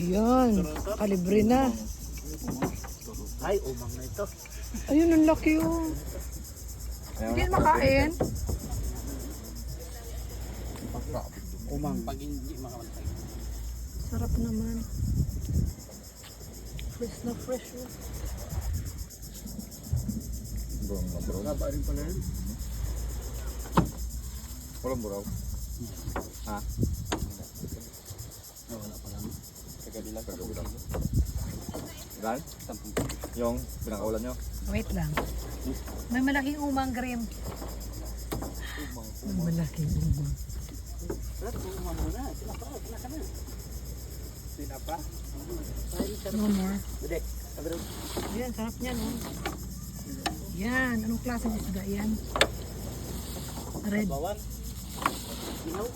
Ayan, kalibre na. Ay, umang na ito. Ayun, ang laki oh. Hindi na makain. Umang. Pag hindi makamatay. Sarap naman. Fresh na fresh oh. Haba rin pala yun. Walang buraw. Ha? Wala pa lang. Kagabilang. Dan? Yung pinakaulan nyo? Wait lang. May malaking umang grim. May malaking umang. Umang muna. Sinapa ka na. Sinapa? No more. Bude. Sabi. Ayan, sarap niyan oh. Yan, anong klase ng isda yan? Red. Bawang. Ginaw.